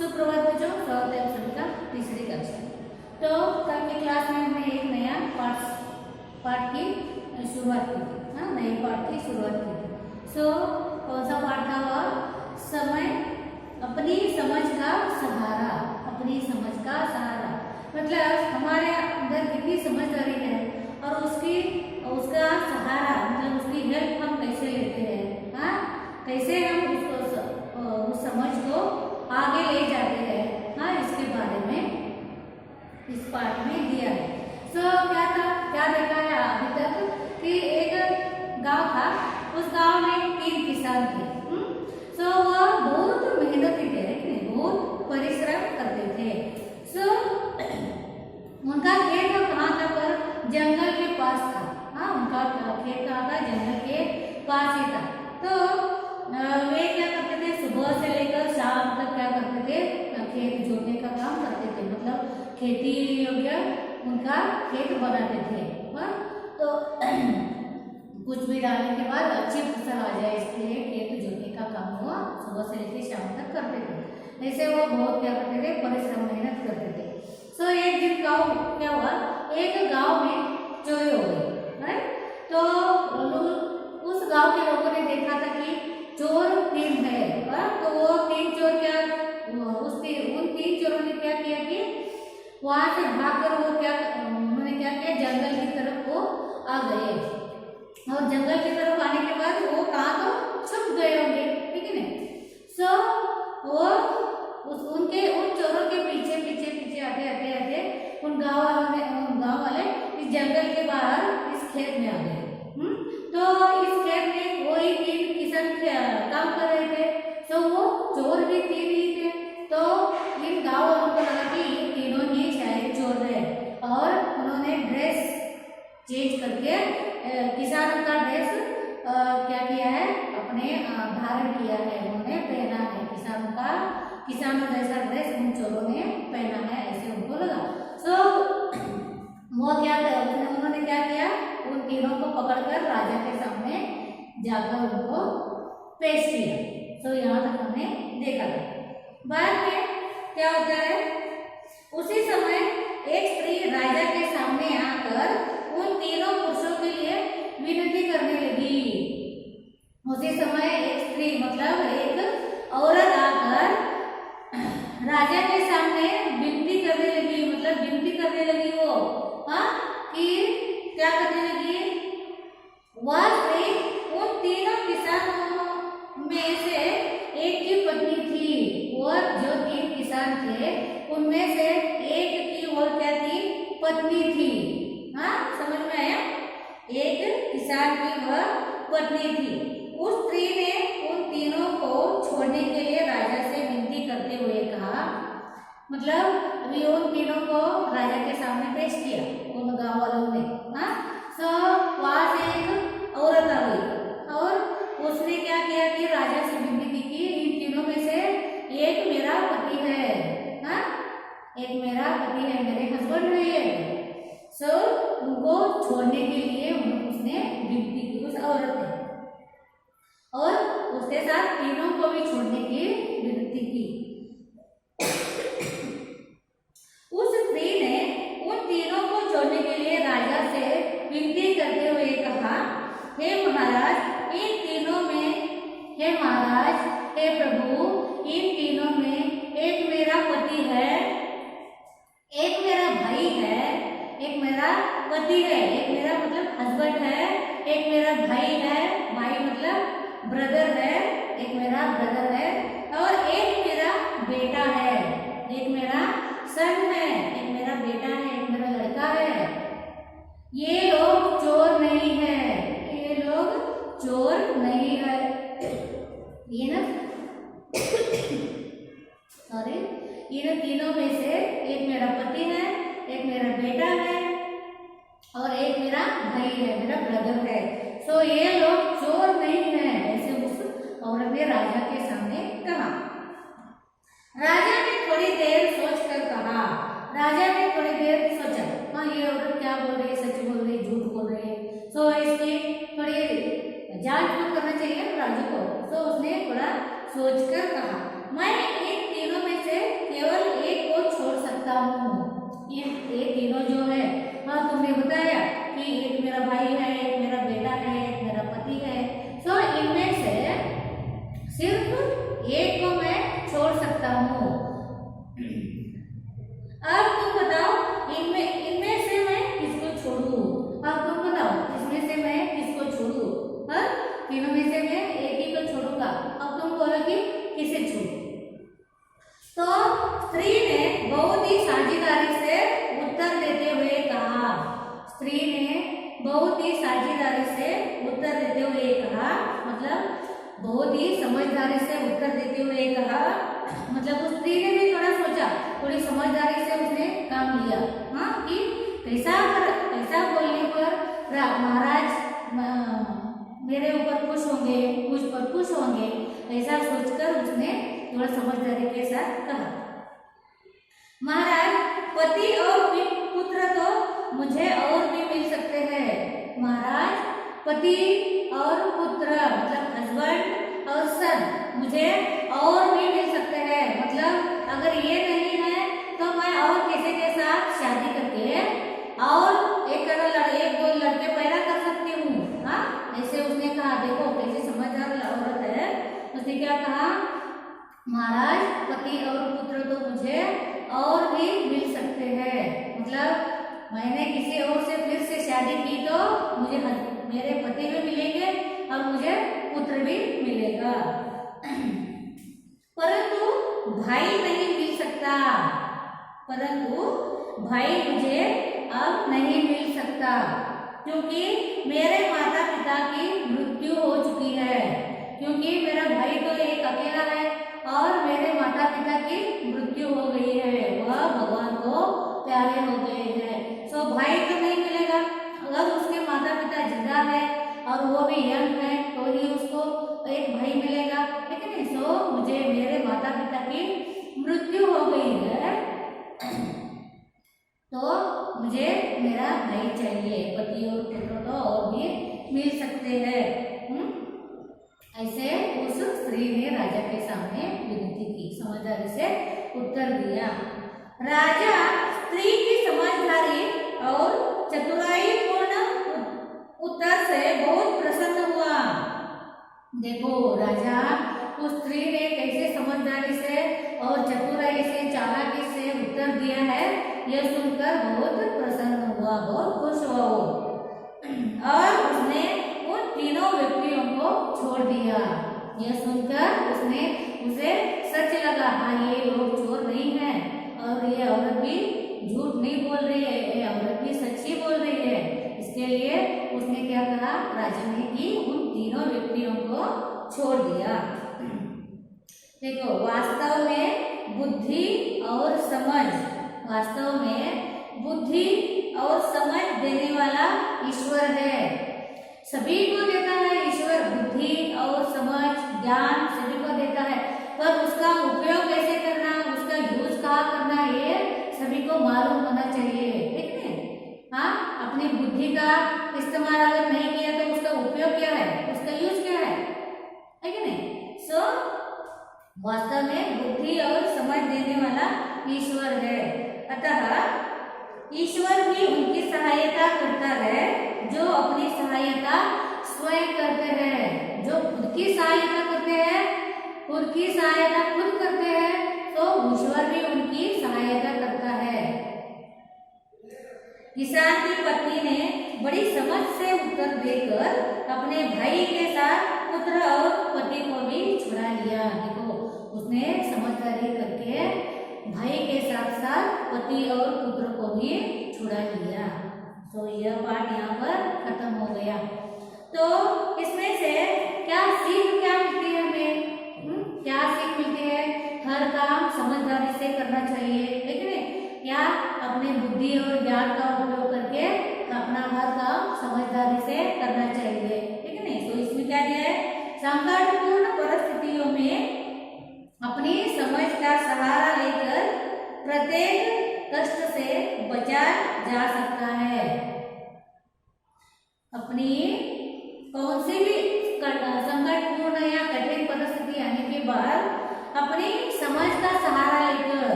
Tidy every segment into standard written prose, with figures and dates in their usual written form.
सुप्रभात बच्चों, स्वागत है आप सभी का तीसरी कक्षा में। तो कल की क्लास में हमने एक नया पाठ की शुरुआत की थी। हाँ, नए पाठ की शुरुआत की थी। कौन सा पाठ था वह? समय अपनी समझ का सहारा। अपनी समझ का सहारा मतलब हमारे अंदर कितनी समझदारी है और उसका सहारा मतलब उसकी हेल्प हम कैसे लेते हैं। हाँ, कैसे हम उस समझ को आगे ले जाते हैं। हाँ, इसके बारे में इस पाठ में दिया है। क्या देखा है अभी तक कि एक गांव था। उस गांव में 3 किसान थे। वह बहुत मेहनती थे, लेकिन बहुत परिश्रम करते थे। उनका खेत कहाँ था? पर जंगल के पास था। हाँ, उनका खेत कहाँ था? जंगल के पास ही था। तो वे क्या करते थे? सुबह से लेकर शाम तक क्या करते थे? खेत जोतने का काम करते थे, मतलब खेती योग्य उनका खेत बनाते थे। हाँ, तो कुछ भी डालने के बाद अच्छी फसल आ जाए, इसके लिए खेत जोतने का काम हुआ सुबह से लेकर शाम तक करते थे। ऐसे वो बहुत क्या करते थे? परिश्रम मेहनत करते थे। एक दिन क्या हुआ? एक गांव में चोरी हो गई। तो उस गांव के लोगों ने देखा था कि चोर 3 है। तो वो 3 चोर उन 3 चोरों ने क्या किया कि वहां से भागकर उन्होंने क्या किया? जंगल की तरफ वो आ गए। और जंगल की तरफ आने के बाद वो कहाँ तो छुप गए होंगे, ठीक है ना? वो उन चोरों के पीछे आते उन गांव वाले इस जंगल के बाहर इस खेत में आ गए। तो इस खेत में वही 3 किसान काम कर रहे थे। वो चोर भी 3 ही थे। तो इन गांव वालों को लगा कि ये तीनों ही शायद चोर है, और उन्होंने ड्रेस चेंज करके किसानों का ड्रेस क्या किया है? अपने धारण किया है, उन्होंने पहना है। किसानों जैसा ड्रेस उन चोरों ने पहना है, ऐसे उनको लगा। उन्होंने क्या किया? उन तीनों को पकड़कर राजा के सामने जाकर उनको पेश किया। यहाँ तक हमने देखा था। बाद में क्या होता है? उसी समय एक स्त्री राजा के सामने आकर उन तीनों पुरुषों के लिए विनती करने लगी। उसी समय एक स्त्री मतलब एक औरत आकर राजा के सामने विनती करने लगी। मतलब विनती करने लगी वो। हाँ, कि क्या करने लगी? वह स्त्री उन तीनों किसानों में से एक की पत्नी थी। वह जो 3 किसान थे उनमें से एक की वो क्या थी? पत्नी थी। हाँ, समझ में आया? एक किसान की वह पत्नी थी। उस स्त्री ने उन तीनों को छोड़ने के लिए राजा से विनती करते हुए कहा, मतलब अभी उन तीनों को राजा के सामने पेश किया उन गांव वालों ने। हाँ, वहां से एक औरत आ गई और उसने क्या किया कि राजा से विनती की कि इन तीनों में से एक मेरा पति है। हाँ, एक मेरा पति है, मेरे हस्बैंड है ये। उनको छोड़ने के लिए उसने विनती की उस औरत ने, और उसके साथ तीनों को भी छोड़ने की विनती की। उस स्त्री ने उन तीनों को छोड़ने के लिए राजा से विनती करते हुए कहा, हे महाराज, हे प्रभु, इन तीनों में एक मेरा पति है, एक मेरा भाई है, एक मेरा पति है, एक मेरा मतलब हस्बैंड है, एक मेरा भाई है, भाई मतलब ब्रदर है, एक मेरा ब्रदर है, और एक मेरा बेटा है, एक मेरा सन है, एक मेरा बेटा है, एक मेरा लड़का है। ये लोग चोर नहीं है, ये लोग चोर नहीं है। ये ना सॉरी, इन तीनों में से एक मेरा पति है, एक मेरा बेटा है, और एक मेरा भाई है, मेरा ब्रदर है। ये लोग चोर नहीं है, ऐसे उस औरत ने राजा के सामने कहा। राजा ने थोड़ी देर सोचकर कहा। राजा ने थोड़ी देर सोचा, हाँ ये औरत क्या बोल रही है? सच बोल रही है, झूठ बोल रही है? इसकी थोड़ी जांच करना चाहिए राजा को। उसने थोड़ा सोचकर कहा, मैं इन तीनों में से केवल एक को छोड़ सकता हूँ। ये तीनों जो है, हाँ तुमने बताया कि एक मेरा भाई है, एक मेरा बेटा है, एक मेरा पति है, तो इनमें से सिर्फ एक को मैं छोड़ सकता हूँ। अब तुम बताओ इनमें से मैं किसको छोड़ूं? अब तुम बताओ इसमें से मैं किसको छोड़ूं? हाँ, तीनों में से मैं एक ही को छोड़ूंगा। अब तुम बोलोगी किसे छोड़ूं? तो स्त्री ने बहुत ही साझेदारी से उत्तर देते हुए कहा, स्त्री ने बहुत ही साझेदारी से उत्तर देते हुए कहा, मतलब बहुत ही समझदारी से उत्तर देते हुए कहा, मतलब उस स्त्री ने भी थोड़ा सोचा, थोड़ी समझदारी से उसने काम लिया, हाँ, कि कैसा बोलने पर महाराज मेरे ऊपर खुश होंगे, मुझ पर खुश होंगे, ऐसा सोचकर उसने थोड़ा समझदारी के साथ कहा। महाराज, पति और पुत्र तो मुझे और भी मिल सकते हैं। महाराज, पति और पुत्र मतलब हस्बैंड और सन मुझे और भी मिल सकते हैं, मतलब अगर ये नहीं है तो मैं और किसी के साथ शादी करके और एक दो लड़के पैदा कर सकती हूँ। हाँ, ऐसे उसने कहा। देखो कैसे समझदार औरत है, उसने क्या कहा, महाराज पति और पुत्र तो मुझे और भी मिल सकते हैं, मतलब मैंने किसी और से फिर से शादी की तो मुझे मेरे पति भी मिलेंगे और मुझे पुत्र भी मिलेगा, परंतु भाई नहीं मिल सकता, परंतु भाई मुझे अब नहीं मिल सकता, क्योंकि मेरे माता पिता की मृत्यु हो चुकी है, क्योंकि मेरा भाई तो एक अकेला है और मेरे माता पिता की मृत्यु हो गई है, वह भगवान को प्यारे हो गए हैं, सो भाई तो नहीं मिलेगा। अगर उसके माता पिता जिंदा है और वो भी यंग है तो ही उसको एक भाई मिलेगा, ठीक है नहीं? सो मुझे मेरे माता पिता की मृत्यु हो गई है तो मुझे मेरा भाई चाहिए, पति और पुत्र तो और भी मिल सकते हैं। ऐसे उस स्त्री ने राजा के सामने विनती की, समझदारी से उत्तर दिया। राजा स्त्री की समझदारी और चतुराई पूर्ण उत्तर से बहुत प्रसन्न हुआ। देखो राजा उस स्त्री ने कैसे समझदारी से और चतुराई से चालाकी से उत्तर दिया है, यह सुनकर बहुत प्रसन्न हुआ, बहुत खुश हुआ वो, और उसने उन तीनों व्यक्तियों को छोड़ दिया। यह सुनकर उसे सच लगा, हाँ ये लोग चोर नहीं है और ये औरत भी झूठ नहीं बोल रही है, ये औरत भी सच्ची बोल रही है। इसके लिए उसने क्या कहा, राजा ने कि उन तीनों व्यक्तियों को छोड़ दिया। देखो वास्तव में बुद्धि और समझ, वास्तव में बुद्धि और समझ देने वाला ईश्वर है, सभी को देता है ईश्वर, बुद्धि और समझ ज्ञान सभी को देता है, पर उसका उपयोग कैसे करना, उसका यूज कहाँ करना, ये सभी को मालूम होना चाहिए, ठीक है? हाँ, अपनी बुद्धि का इस्तेमाल अगर नहीं किया तो उसका उपयोग क्या है, उसका यूज क्या है कि नहीं? सो वास्तव में बुद्धि और समझ देने वाला ईश्वर है, अतः ईश्वर भी उनकी सहायता करता है जो अपनी सहायता स्वयं करते हैं, जो खुद की सहायता करते हैं, खुद की सहायता खुद करते हैं, तो ईश्वर भी उनकी सहायता करता है। किसान की पत्नी ने बड़ी समझ से उत्तर देकर अपने भाई के साथ पुत्र और पति को भी छुड़ा लिया। देखो उसने समझदारी करके भाई के साथ साथ पति और पुत्र को भी छुड़ा लिया। तो यह पाठ यहाँ पर खत्म हो गया। तो इसमें से क्या सीख क्या मिलती है हमें? क्या सीख मिलती है? हर काम समझदारी से करना चाहिए, ठीक है? या अपने बुद्धि और ज्ञान का उपयोग करके अपना हर काम समझदारी से करना चाहिए, ठीक है नहीं? तो इसमें क्या दिया है, संकटपूर्ण परिस्थितियों में अपनी समझ का सहारा लेकर प्रत्येक कष्ट से बचा जा सकता है। अपनी कौन सी भी संकटपूर्ण या कठिन परिस्थिति आने के बाद अपनी समझ का सहारा लेकर,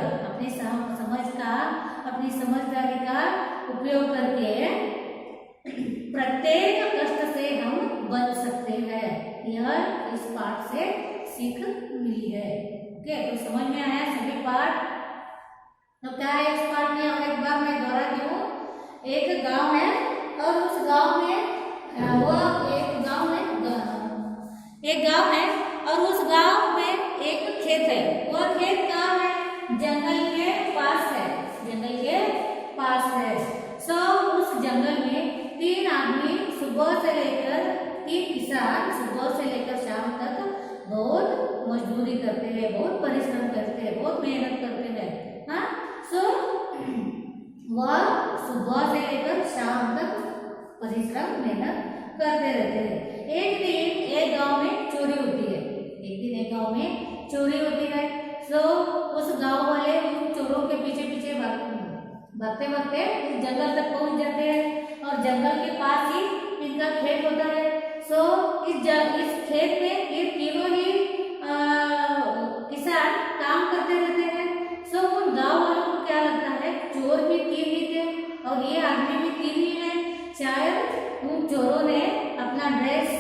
अपनी समझदारी का उपयोग करके प्रत्येक कष्ट से हम बच सकते हैं। यह इस पाठ से सीख मिली है। ओके, तो समझ में आया सभी पाठ? तो क्या है इस पाठ में, और एक बार मैं दोहराती हूँ। एक गांव है और उस गांव में एक गांव है और उस गांव में एक खेत है। वह खेत कहाँ है? जंगल के पास है, जंगल के पास है। सो उस जंगल में तीन किसान सुबह से लेकर शाम तक बहुत मजदूरी करते हैं, बहुत परिश्रम करते हैं, बहुत मेहनत करते हैं। हाँ, सो वह सुबह से लेकर शाम तक परिश्रम मेहनत करते रहते हैं। एक दिन एक गांव में चोरी होती है। सो उस गांव वाले उन चोरों के पीछे पीछे भागते भागते उस जंगल तक पहुंच जाते हैं और जंगल के पास ही इनका खेत होता है। सो इस खेत में ये तीनों ही किसान काम करते रहते हैं। सो उन गांव वालों को क्या लगता है, चोर भी तीन ही थे और ये आदमी भी तीन ही है। शायद उन चोरों ने अपना ड्रेस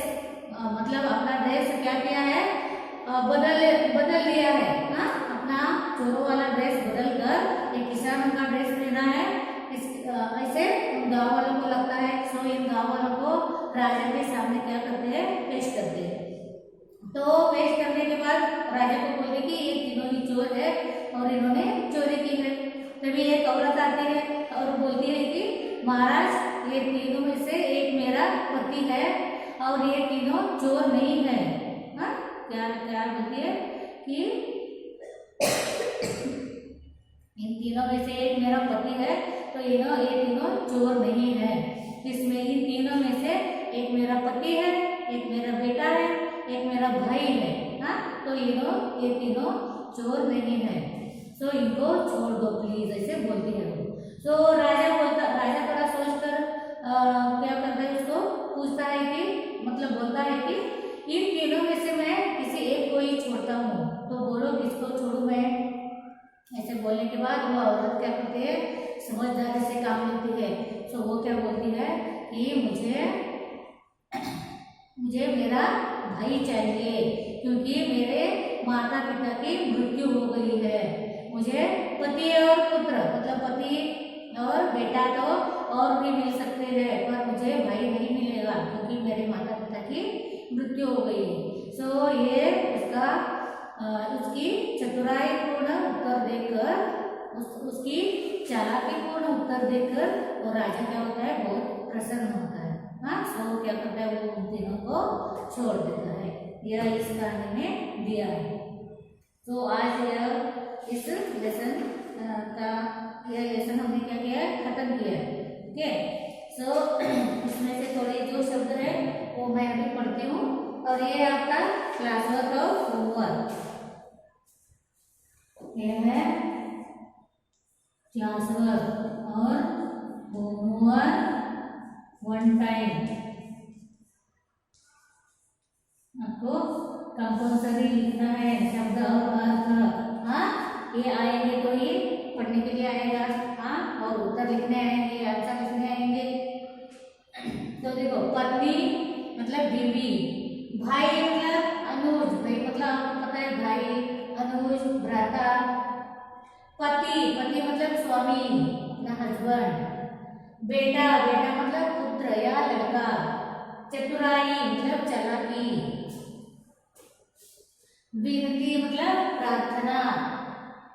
क्या किया है, बदल लिया है। हाँ, अपना चोरों वाला ड्रेस बदल कर एक किसान का ड्रेस पहना है। ऐसे उन गाँव वालों को लगता है। सो इन गाँव वालों को राजा के सामने क्या करते हैं, पेश करते हैं। तो पेश करने के बाद राजा को बोलते कि ये तीनों ही चोर है और इन्होंने चोरी की है। तभी एक औरत आती है और बोलती है कि महाराज, ये तीनों में से एक मेरा पति है और ये तीनों चोर नहीं है। हाँ, क्या क्या बोलती है कि इन तीनों में से एक मेरा पति है तो ये तीनों चोर नहीं है। इसमें इन तीनों में से एक मेरा पति है, एक मेरा बेटा है, एक मेरा भाई है। हाँ, तो ये तीनों चोर नहीं है। सो इनको छोड़ दो प्लीज, ऐसे बोलती है वो। सो राजा बड़ा सोचकर क्या करता है, उसको पूछता है कि बोलता है कि इन तीनों में से मैं किसी एक को ही छोड़ता हूँ, तो बोलो किसको छोड़ू मैं। ऐसे बोलने के बाद वो औरत क्या करती है, समझदारी से काम लेती है। सो वो क्या बोलती है कि मुझे मेरा भाई चाहिए, क्योंकि मेरे माता पिता की मृत्यु हो गई है। मुझे पति और पुत्र पति और बेटा तो और भी मिल सकते हैं, पर मुझे भाई नहीं मिलेगा क्योंकि मेरे माता पिता की मृत्यु हो गई है। सो ये उसकी चतुराईपूर्ण उत्तर देकर, उसकी चालाकीपूर्ण उत्तर देकर वो राजा क्या होता है, बहुत प्रसन्न होता है। हाँ, सो क्या करता है, वो उन तीनों को छोड़ देता है। यह इस कहानी में दिया है। तो आज इस लेसन हमने क्या किया है, खत्म किया है। ओके, सो इसमें से थोड़े जो शब्द है वो मैं अभी पढ़ती हूँ और ये आपका क्लास वर्क और होमवर्क। ये है क्लास वर्क और होमवर्क 1 टाइम। आपको कंपल्सरी लिखना है शब्द और अर्थ। हाँ, ये आएंगे तो ये पढ़ने के लिए आएगा। हाँ, और उत्तर लिखने आएंगे, आंसर लिखने आएंगे। तो देखो, पत्नी मतलब बीवी, भाई मतलब अनुज, भाई मतलब आपको पता है भाई, अनुज भ्राता। पति मतलब स्वामी, अपना हस्बैंड। बेटा मतलब पुत्र या लड़का। चतुराई मतलब चालाकी। विनती मतलब प्रार्थना।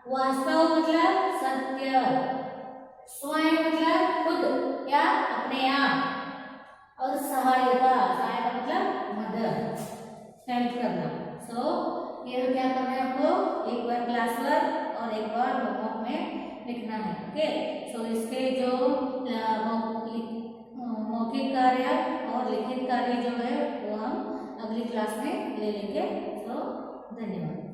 वास्तव मतलब सत्य। स्वयं मतलब खुद या अपने आप। और सहायता मतलब मदद, हेल्प करना। सो ये क्या करना है आपको, एक बार क्लास वर्क और एक बार होमवर्क में लिखना है। ओके, सो इसके जो मौखिक कार्य और लिखित कार्य जो है वो हम अगली क्लास में ले लेंगे। सो धन्यवाद।